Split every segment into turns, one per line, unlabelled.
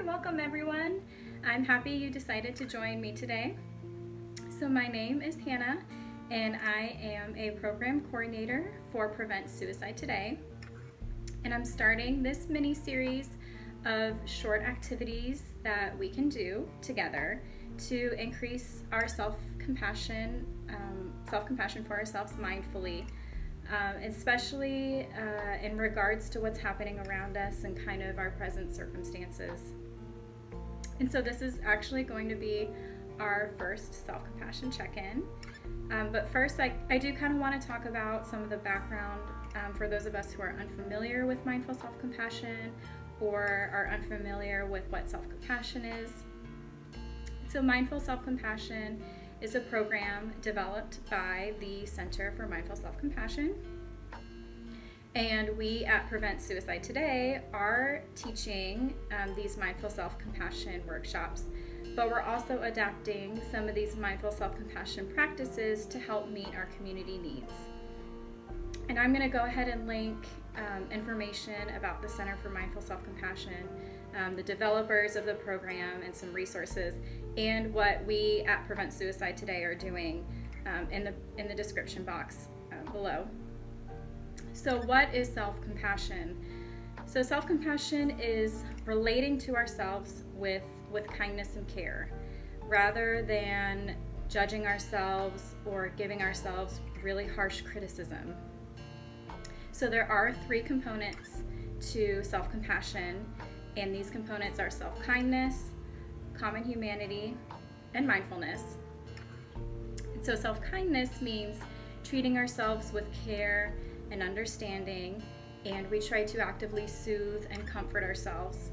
welcome everyone. I'm happy you decided to join me today. So my name is Hannah and I am a program coordinator for Prevent Suicide Today. And I'm starting this mini series of short activities that we can do together to increase our self-compassion for ourselves mindfully, especially in regards to what's happening around us and kind of our present circumstances. And so this is actually going to be our first self-compassion check-in. But first, I do kind of want to talk about some of the background for those of us who are unfamiliar with mindful self-compassion or are unfamiliar with what self-compassion is. So mindful self-compassion is a program developed by the Center for Mindful Self-Compassion. And we at Prevent Suicide Today are teaching these mindful self-compassion workshops, but we're also adapting some of these mindful self-compassion practices to help meet our community needs. And I'm going to go ahead and link information about the Center for Mindful Self-Compassion, the developers of the program, and some resources, and what we at Prevent Suicide Today are doing in the description box below. So what is self-compassion? So self-compassion is relating to ourselves with kindness and care, rather than judging ourselves or giving ourselves really harsh criticism. So there are 3 components to self-compassion, and these components are self-kindness, common humanity, and mindfulness. And so self-kindness means treating ourselves with care and understanding, and we try to actively soothe and comfort ourselves.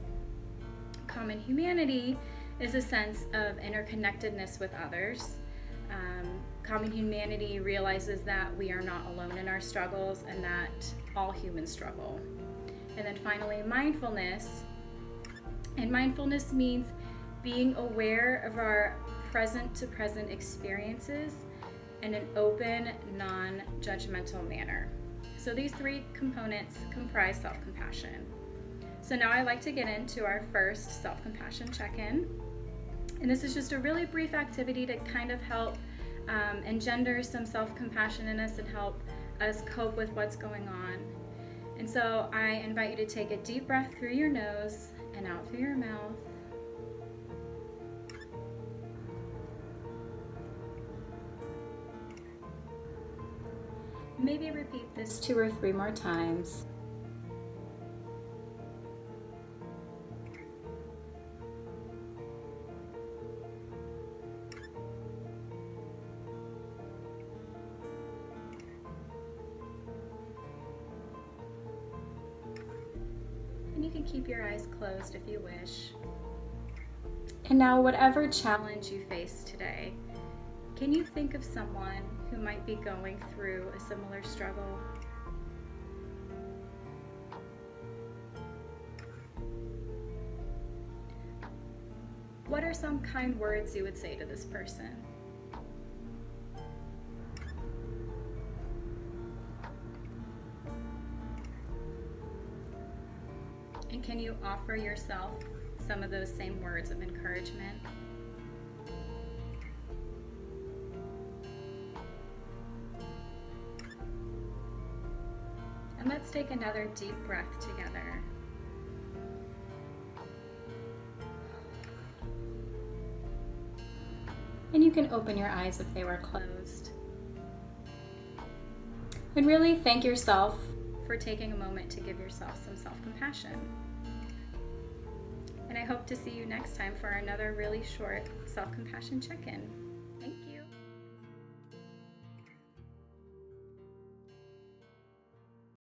Common humanity is a sense of interconnectedness with others. Common humanity realizes that we are not alone in our struggles and that all humans struggle. And then finally, mindfulness. And mindfulness means being aware of our present-to-present experiences in an open, non-judgmental manner. So these 3 components comprise self-compassion. So now I'd like to get into our first self-compassion check-in. And this is just a really brief activity to kind of help engender some self-compassion in us and help us cope with what's going on. And so I invite you to take a deep breath through your nose and out through your mouth. Maybe repeat this 2 or 3 more times. And you can keep your eyes closed if you wish. And now, whatever challenge you face today, can you think of someone who might be going through a similar struggle? What are some kind words you would say to this person? And can you offer yourself some of those same words of encouragement? And let's take another deep breath together. And you can open your eyes if they were closed. And really thank yourself for taking a moment to give yourself some self-compassion. And I hope to see you next time for another really short self-compassion check-in.